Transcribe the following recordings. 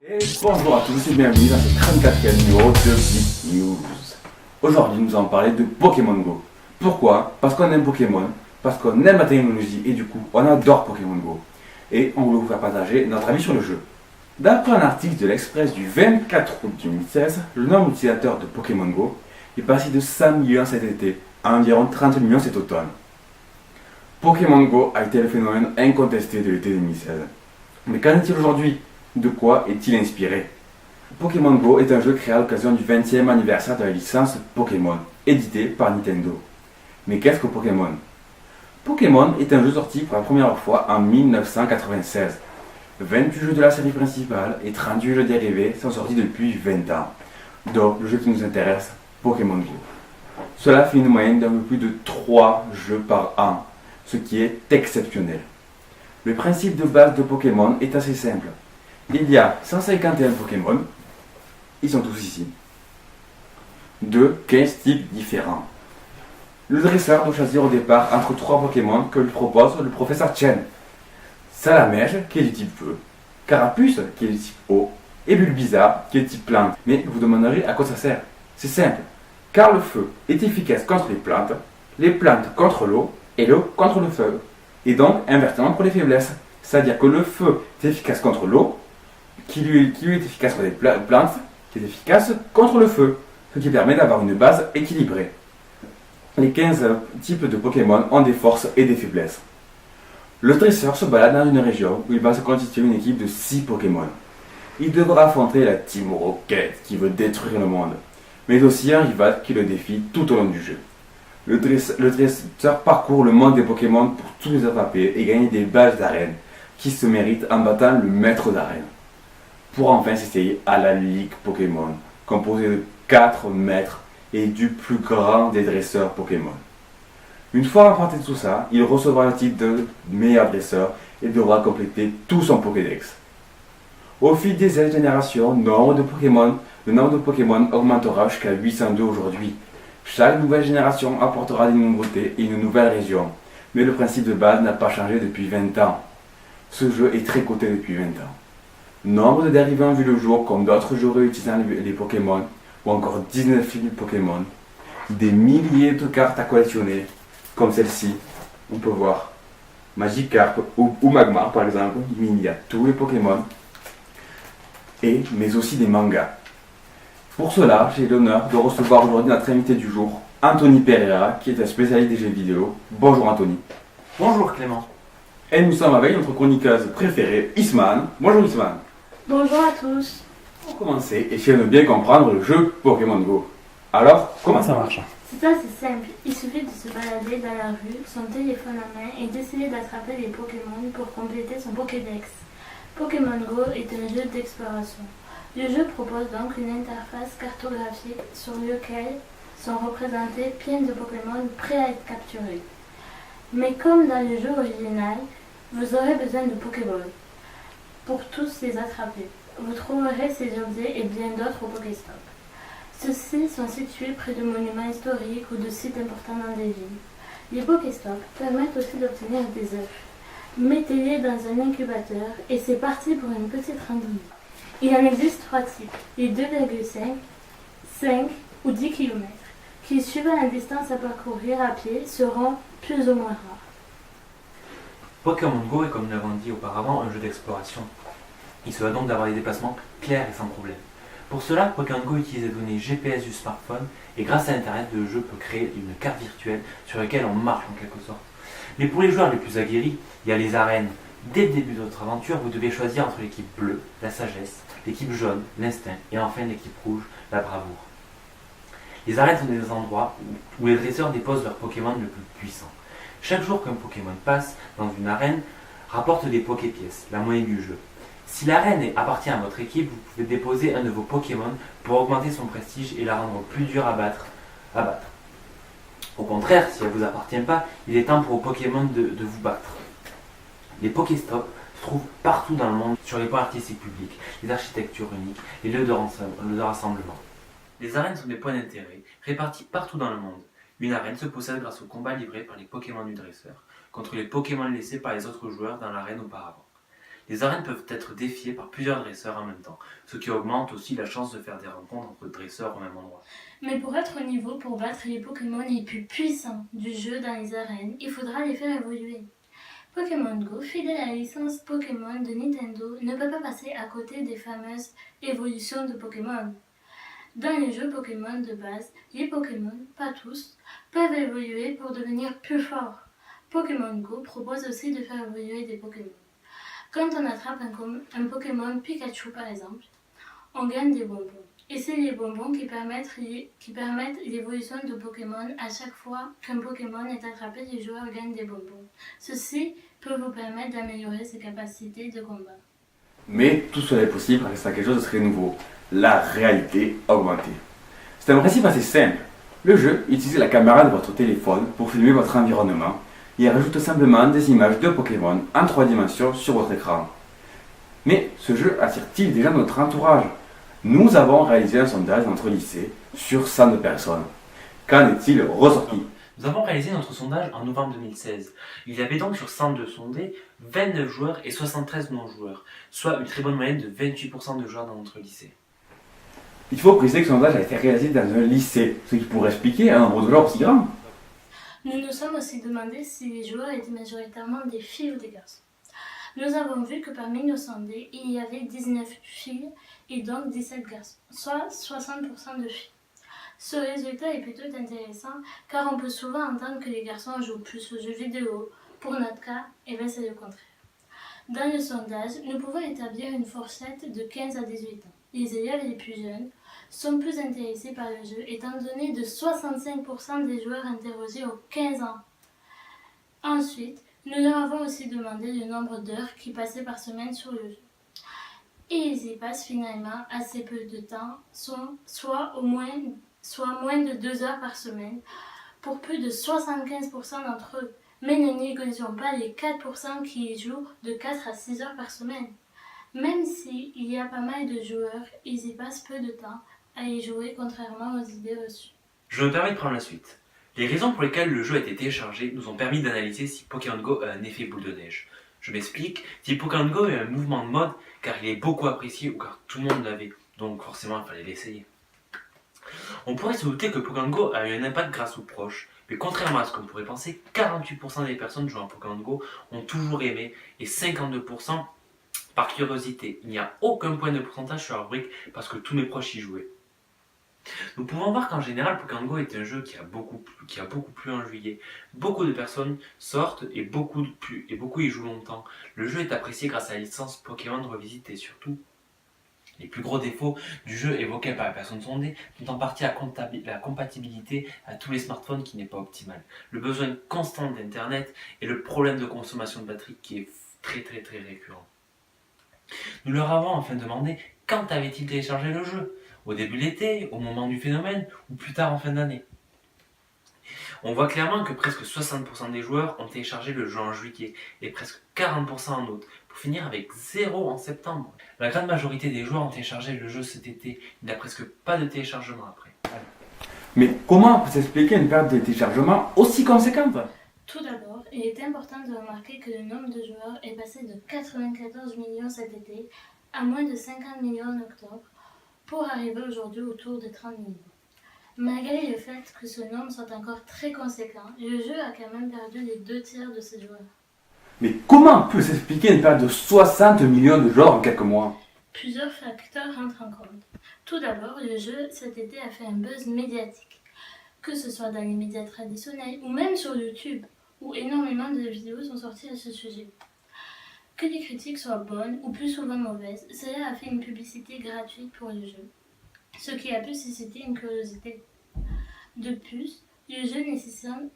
Et bonjour à tous et bienvenue dans ce 34e numéro de Geek News. Aujourd'hui nous allons parler de Pokémon Go. Pourquoi? Parce qu'on aime Pokémon, parce qu'on aime la technologie et du coup on adore Pokémon Go. Et on voulait vous faire partager notre avis sur le jeu. D'après un article de l'Express du 24 août 2016, le nombre d'utilisateurs de Pokémon Go est passé de 5 millions cet été à environ 30 millions cet automne. Pokémon Go a été le phénomène incontesté de l'été 2016. Mais qu'en est-il aujourd'hui? De quoi est-il inspiré? Pokémon Go est un jeu créé à l'occasion du 20e anniversaire de la licence Pokémon, édité par Nintendo. Mais qu'est-ce que Pokémon? Pokémon est un jeu sorti pour la première fois en 1996. 28 jeux de la série principale et 38 jeux dérivés sont sortis depuis 20 ans. Donc le jeu qui nous intéresse, Pokémon Go. Cela fait une moyenne d'un peu plus de 3 jeux par an, ce qui est exceptionnel. Le principe de base de Pokémon est assez simple. Il y a 151 Pokémon, ils sont tous ici, de 15 types différents. Le dresseur doit choisir au départ entre 3 Pokémon que lui propose le professeur Chen. Salamèche, qui est du type feu, Carapuce, qui est du type eau, et Bulbizarre, qui est du type plante. Mais vous demanderez à quoi ça sert? C'est simple, car le feu est efficace contre les plantes contre l'eau, et l'eau contre le feu. Et donc, inversement pour les faiblesses. C'est-à-dire que le feu est efficace contre l'eau, qui lui est efficace contre les plantes, qui est efficace contre le feu, ce qui permet d'avoir une base équilibrée. Les 15 types de Pokémon ont des forces et des faiblesses. Le dresseur se balade dans une région où il va se constituer une équipe de 6 Pokémon. Il devra affronter la Team Rocket qui veut détruire le monde, mais aussi un rival qui le défie tout au long du jeu. Le dresseur parcourt le monde des Pokémon pour tous les attraper et gagner des badges d'arène qui se méritent en battant le maître d'arène. Pour enfin s'essayer à la Ligue Pokémon, composée de 4 maîtres et du plus grand des dresseurs Pokémon. Une fois remporté tout ça, il recevra le titre de meilleur dresseur et devra compléter tout son Pokédex. Au fil des générations, le nombre de Pokémon augmentera jusqu'à 802 aujourd'hui. Chaque nouvelle génération apportera des nouveautés et une nouvelle région, mais le principe de base n'a pas changé depuis 20 ans. Ce jeu est très coté depuis 20 ans. Nombre de dérivés ont vu le jour comme d'autres jeux utilisant les Pokémon, ou encore 19 films Pokémon, des milliers de cartes à collectionner, comme celle-ci, on peut voir Magikarp ou Magmar par exemple, il y a tous les Pokémon, mais aussi des mangas. Pour cela, j'ai l'honneur de recevoir aujourd'hui notre invité du jour, Anthony Pereira, qui est un spécialiste des jeux vidéo. Bonjour Anthony. Bonjour Clément. Et nous sommes avec notre chroniqueuse préférée, Isman. Bonjour Isman. Bonjour à tous. Pour commencer, essayons de bien comprendre le jeu Pokémon Go. Alors, comment ça marche? C'est assez simple, il suffit de se balader dans la rue, son téléphone en main et d'essayer d'attraper les Pokémon pour compléter son Pokédex. Pokémon Go est un jeu d'exploration. Le jeu propose donc une interface cartographique sur laquelle sont représentés plein de Pokémon prêts à être capturés. Mais comme dans le jeu original, vous aurez besoin de Pokéballs pour tous les attraper. Vous trouverez ces objets et bien d'autres au Pokéstop. Ceux-ci sont situés près de monuments historiques ou de sites importants dans des villes. Les Pokéstops permettent aussi d'obtenir des œufs. Mettez-les dans un incubateur et c'est parti pour une petite randonnée. Il en existe 3 types, les 2,5, 5 ou 10 km, qui, suivant la distance à parcourir à pied, seront plus ou moins rares. Pokémon Go est, comme nous l'avons dit auparavant, un jeu d'exploration. Il se doit donc d'avoir des déplacements clairs et sans problème. Pour cela, Pokémon Go utilise les données GPS du smartphone et grâce à Internet, le jeu peut créer une carte virtuelle sur laquelle on marche en quelque sorte. Mais pour les joueurs les plus aguerris, il y a les arènes. Dès le début de votre aventure, vous devez choisir entre l'équipe bleue, la sagesse, l'équipe jaune, l'instinct, et enfin l'équipe rouge, la bravoure. Les arènes sont des endroits où les dresseurs déposent leurs Pokémon le plus puissants. Chaque jour qu'un Pokémon passe dans une arène rapporte des Poképièces, la moyenne du jeu. Si l'arène appartient à votre équipe, vous pouvez déposer un de vos Pokémon pour augmenter son prestige et la rendre plus dure à battre. Au contraire, si elle ne vous appartient pas, il est temps pour vos Pokémon de vous battre. Les Pokéstops se trouvent partout dans le monde, sur les points artistiques publics, les architectures uniques, les lieux de rassemblement. Les arènes sont des points d'intérêt répartis partout dans le monde. Une arène se possède grâce au combat livré par les Pokémon du dresseur contre les Pokémon laissés par les autres joueurs dans l'arène auparavant. Les arènes peuvent être défiées par plusieurs dresseurs en même temps, ce qui augmente aussi la chance de faire des rencontres entre dresseurs au même endroit. Mais pour être au niveau pour battre les Pokémon les plus puissants du jeu dans les arènes, il faudra les faire évoluer. Pokémon Go, fidèle à la licence Pokémon de Nintendo, ne peut pas passer à côté des fameuses évolutions de Pokémon. Dans les jeux Pokémon de base, les Pokémon, pas tous, peuvent évoluer pour devenir plus forts. Pokémon Go propose aussi de faire évoluer des Pokémon. Quand on attrape un Pokémon Pikachu par exemple, on gagne des bonbons. Et c'est les bonbons qui permettent l'évolution de Pokémon. À chaque fois qu'un Pokémon est attrapé, les joueurs gagnent des bonbons. Ceci peut vous permettre d'améliorer ses capacités de combat. Mais tout cela est possible grâce à quelque chose de très nouveau, la réalité augmentée. C'est un principe assez simple. Le jeu utilise la caméra de votre téléphone pour filmer votre environnement et rajoute simplement des images de Pokémon en 3 dimensions sur votre écran. Mais ce jeu attire-t-il déjà notre entourage? Nous avons réalisé un sondage dans notre lycée sur 100 personnes. Qu'en est-il ressorti? Nous avons réalisé notre sondage en novembre 2016. Il y avait donc sur 102 sondés, 29 joueurs et 73 non-joueurs, soit une très bonne moyenne de 28% de joueurs dans notre lycée. Il faut préciser que ce sondage a été réalisé dans un lycée, ce qui pourrait expliquer un nombre de joueurs aussi grand. Nous nous sommes aussi demandé si les joueurs étaient majoritairement des filles ou des garçons. Nous avons vu que parmi nos sondés, il y avait 19 filles et donc 17 garçons, soit 60% de filles. Ce résultat est plutôt intéressant car on peut souvent entendre que les garçons jouent plus aux jeux vidéo. Pour notre cas, c'est le contraire. Dans le sondage, nous pouvons établir une fourchette de 15 à 18 ans. Les élèves les plus jeunes sont plus intéressés par le jeu étant donné de 65% des joueurs interrogés aux 15 ans. Ensuite, nous leur avons aussi demandé le nombre d'heures qu'ils passaient par semaine sur le jeu. Et ils y passent finalement assez peu de temps, soit moins de 2 heures par semaine, pour plus de 75% d'entre eux. Mais ne négligeons pas les 4% qui y jouent de 4 à 6 heures par semaine. Même s'il y a pas mal de joueurs, ils y passent peu de temps à y jouer contrairement aux idées reçues. Je me permets de prendre la suite. Les raisons pour lesquelles le jeu a été téléchargé nous ont permis d'analyser si Pokémon Go a un effet boule de neige. Je m'explique, si Pokémon Go est un mouvement de mode car il est beaucoup apprécié ou car tout le monde l'avait, donc forcément il fallait l'essayer. On pourrait se douter que Pokémon Go a eu un impact grâce aux proches, mais contrairement à ce qu'on pourrait penser, 48% des personnes jouant à Pokémon Go ont toujours aimé et 52% par curiosité. Il n'y a aucun point de pourcentage sur la rubrique parce que tous mes proches y jouaient. Nous pouvons voir qu'en général, Pokémon Go est un jeu qui a beaucoup plu en juillet. Beaucoup de personnes sortent et beaucoup y jouent longtemps. Le jeu est apprécié grâce à la licence Pokémon Revisite et surtout, les plus gros défauts du jeu évoqués par la personne sondée sont en partie la compatibilité à tous les smartphones qui n'est pas optimale, le besoin constant d'internet et le problème de consommation de batterie qui est très récurrent. Nous leur avons enfin demandé quand avaient-ils téléchargé le jeu, au début de l'été, au moment du phénomène ou plus tard en fin d'année. On voit clairement que presque 60% des joueurs ont téléchargé le jeu en juillet et presque 40% en août, pour finir avec 0 en septembre. La grande majorité des joueurs ont téléchargé le jeu cet été, il n'y a presque pas de téléchargement après. Mais comment peut s'expliquer une perte de téléchargement aussi conséquente? Tout d'abord, il est important de remarquer que le nombre de joueurs est passé de 94 millions cet été à moins de 50 millions en octobre, pour arriver aujourd'hui autour de 30 millions. Malgré le fait que ce nombre soit encore très conséquent, le jeu a quand même perdu les 2/3 de ses joueurs. Mais comment peut s'expliquer une perte de 60 millions de joueurs en quelques mois? Plusieurs facteurs rentrent en compte. Tout d'abord, le jeu cet été a fait un buzz médiatique, que ce soit dans les médias traditionnels ou même sur YouTube, où énormément de vidéos sont sorties à ce sujet. Que les critiques soient bonnes ou plus souvent mauvaises, cela a fait une publicité gratuite pour le jeu, ce qui a pu susciter une curiosité. De plus, le jeu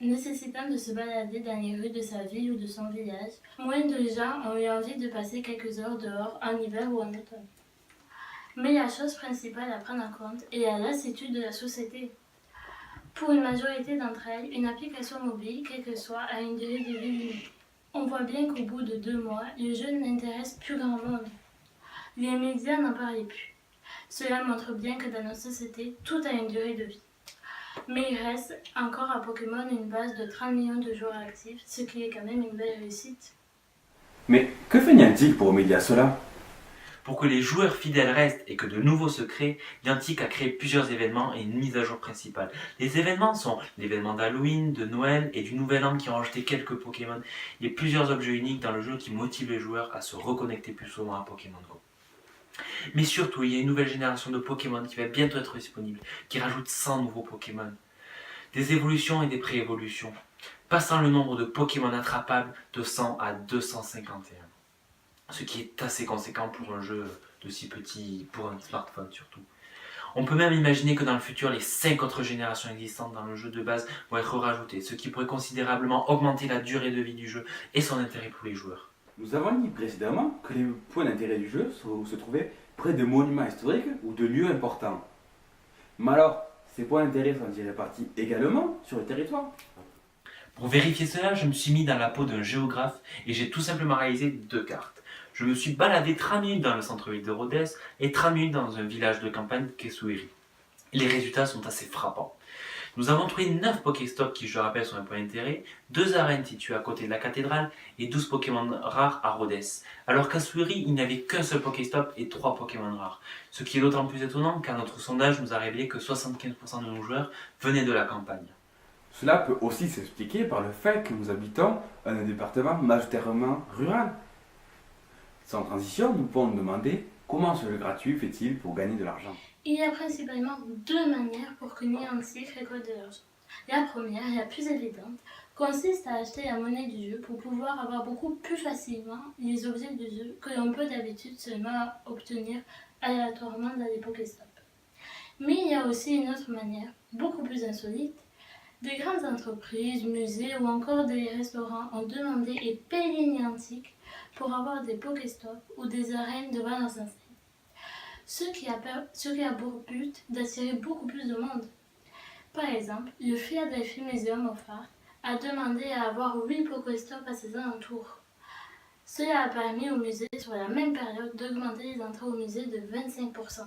nécessitant de se balader dans les rues de sa ville ou de son village, moins de gens ont eu envie de passer quelques heures dehors en hiver ou en automne. Mais la chose principale à prendre en compte est la lassitude de la société. Pour une majorité d'entre elles, une application mobile, quelle que soit, a une durée de vie limitée. On voit bien qu'au bout de 2 mois, le jeu n'intéresse plus grand monde. Les médias n'en parlaient plus. Cela montre bien que dans notre société, tout a une durée de vie. Mais il reste encore à Pokémon une base de 30 millions de joueurs actifs, ce qui est quand même une belle réussite. Mais que fait Niantic pour remédier à cela? Pour que les joueurs fidèles restent et que de nouveaux se créent, Niantic a créé plusieurs événements et une mise à jour principale. Les événements sont l'événement d'Halloween, de Noël et du Nouvel An qui ont rajouté quelques Pokémon et plusieurs objets uniques dans le jeu qui motivent les joueurs à se reconnecter plus souvent à Pokémon Go. Mais surtout, il y a une nouvelle génération de Pokémon qui va bientôt être disponible, qui rajoute 100 nouveaux Pokémon. Des évolutions et des pré-évolutions, passant le nombre de Pokémon attrapables de 100 à 251. Ce qui est assez conséquent pour un jeu de si petit, pour un smartphone surtout. On peut même imaginer que dans le futur, les 5 autres générations existantes dans le jeu de base vont être rajoutées, ce qui pourrait considérablement augmenter la durée de vie du jeu et son intérêt pour les joueurs. Nous avons dit précédemment que les points d'intérêt du jeu se trouvaient près de monuments historiques ou de lieux importants. Mais alors, ces points d'intérêt sont-ils répartis également sur le territoire? Pour vérifier cela, je me suis mis dans la peau d'un géographe et j'ai tout simplement réalisé 2 cartes. Je me suis baladé 30 minutes dans le centre-ville de Rhodes et 30 minutes dans un village de campagne Kesuiri. Les résultats sont assez frappants. Nous avons trouvé 9 Pokéstops qui, je le rappelle, sont un point d'intérêt, 2 arènes situées à côté de la cathédrale et 12 Pokémon rares à Rhodes. Alors qu'à Suiri, il n'y avait qu'un seul Pokéstop et 3 Pokémon rares. Ce qui est d'autant plus étonnant car notre sondage nous a révélé que 75% de nos joueurs venaient de la campagne. Cela peut aussi s'expliquer par le fait que nous habitons un département majoritairement rural. Sans transition, nous pouvons nous demander comment ce jeu gratuit fait-il pour gagner de l'argent. Il y a principalement 2 manières pour que Niantic récolte de l'argent. La première, et la plus évidente, consiste à acheter la monnaie du jeu pour pouvoir avoir beaucoup plus facilement les objets du jeu que l'on peut d'habitude seulement obtenir aléatoirement dans les Pokéstops. Mais il y a aussi une autre manière, beaucoup plus insolite. Des grandes entreprises, musées ou encore des restaurants ont demandé et payé Niantic pour avoir des Pokéstops ou des arènes devant leurs enseignes. Ce qui a pour but d'attirer beaucoup plus de monde. Par exemple, le Philadelphia Museum of Art a demandé à avoir 8 Pokéstops à ses alentours. Cela a permis au musée sur la même période d'augmenter les entrées au musée de 25%.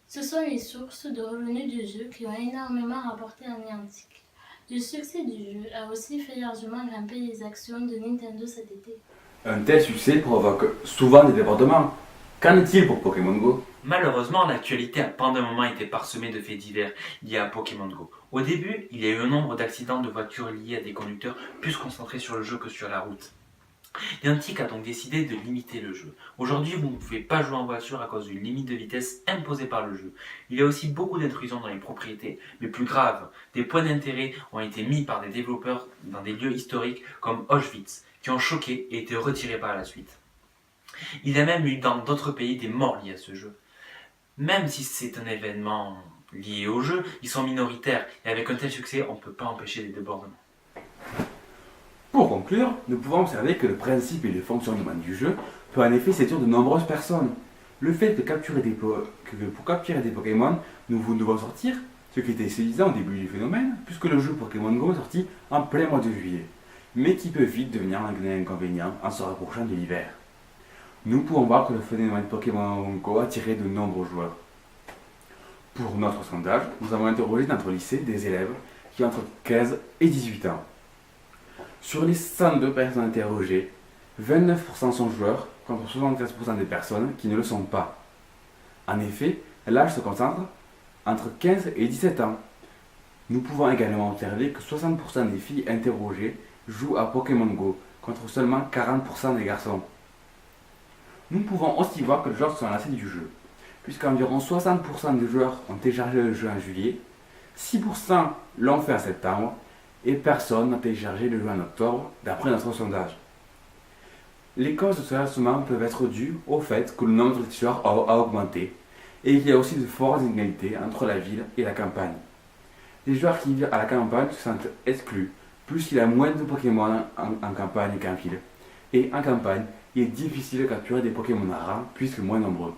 Ce sont les sources de revenus du jeu qui ont énormément rapporté à Niantic. Le succès du jeu a aussi fait largement grimper les actions de Nintendo cet été. Un tel succès provoque souvent des débordements. Qu'en est-il pour Pokémon Go? Malheureusement, l'actualité a pendant un moment été parsemée de faits divers liés à Pokémon Go. Au début, il y a eu un nombre d'accidents de voitures liés à des conducteurs plus concentrés sur le jeu que sur la route. Niantic a donc décidé de limiter le jeu. Aujourd'hui, vous ne pouvez pas jouer en voiture à cause d'une limite de vitesse imposée par le jeu. Il y a aussi beaucoup d'intrusions dans les propriétés, mais plus grave, des points d'intérêt ont été mis par des développeurs dans des lieux historiques comme Auschwitz, qui ont choqué et été retirés par la suite. Il y a même eu dans d'autres pays des morts liés à ce jeu. Même si c'est un événement lié au jeu, ils sont minoritaires et avec un tel succès, on ne peut pas empêcher des débordements. Pour conclure, nous pouvons observer que le principe et le fonctionnement du jeu peut en effet séduire de nombreuses personnes. Le fait que pour capturer des Pokémon, nous devons sortir, ce qui était séduisant au début du phénomène, puisque le jeu Pokémon Go est sorti en plein mois de juillet, mais qui peut vite devenir un inconvénient en se rapprochant de l'hiver. Nous pouvons voir que le phénomène Pokémon Go a attiré de nombreux joueurs. Pour notre sondage, nous avons interrogé dans notre lycée des élèves qui ont entre 15 et 18 ans. Sur les 102 personnes interrogées, 29% sont joueurs contre 73% des personnes qui ne le sont pas. En effet, l'âge se concentre entre 15 et 17 ans. Nous pouvons également observer que 60% des filles interrogées jouent à Pokémon Go contre seulement 40% des garçons. Nous pouvons aussi voir que les joueurs sont lassés du jeu, puisqu'environ 60% des joueurs ont téléchargé le jeu en juillet, 6% l'ont fait en septembre, et personne n'a téléchargé le jeu en octobre, d'après notre sondage. Les causes de ce lassement peuvent être dues au fait que le nombre de joueurs a augmenté, et qu'il y a aussi de fortes inégalités entre la ville et la campagne. Les joueurs qui vivent à la campagne se sentent exclus, puisqu'il y a moins de Pokémon en campagne qu'en ville, et en campagne, il est difficile de capturer des Pokémon rares puisque moins nombreux.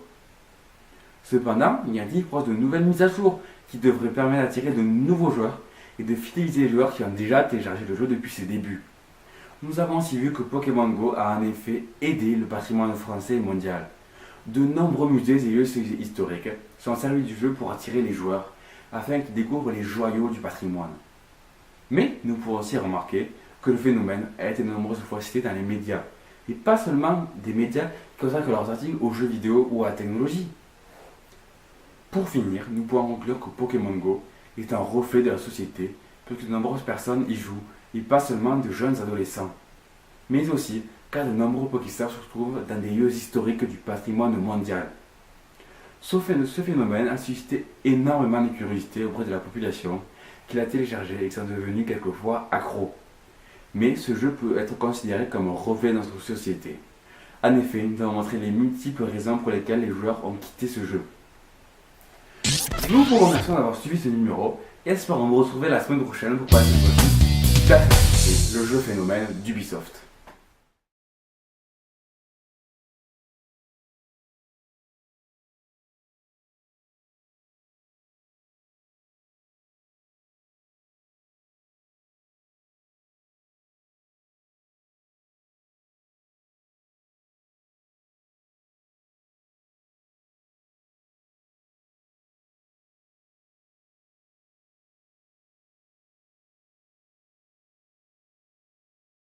Cependant, Niantic propose de nouvelles mises à jour qui devraient permettre d'attirer de nouveaux joueurs et de fidéliser les joueurs qui ont déjà téléchargé le jeu depuis ses débuts. Nous avons aussi vu que Pokémon Go a en effet aidé le patrimoine français et mondial. De nombreux musées et lieux historiques sont servis du jeu pour attirer les joueurs afin qu'ils découvrent les joyaux du patrimoine. Mais nous pouvons aussi remarquer que le phénomène a été de nombreuses fois cité dans les médias, et pas seulement des médias qui consacrent leurs articles aux jeux vidéo ou à la technologie. Pour finir, nous pouvons conclure que Pokémon Go est un reflet de la société, puisque de nombreuses personnes y jouent, et pas seulement de jeunes adolescents. Mais aussi car de nombreux Pokéstars se retrouvent dans des lieux historiques du patrimoine mondial. Ce phénomène a suscité énormément de curiosité auprès de la population qui l'a téléchargé et qui sont devenus quelquefois accros. Mais ce jeu peut être considéré comme un reflet de notre société. En effet, nous avons montré les multiples raisons pour lesquelles les joueurs ont quitté ce jeu. Nous vous remercions d'avoir suivi ce numéro et espérons vous retrouver la semaine prochaine pour parler de le jeu phénomène d'Ubisoft.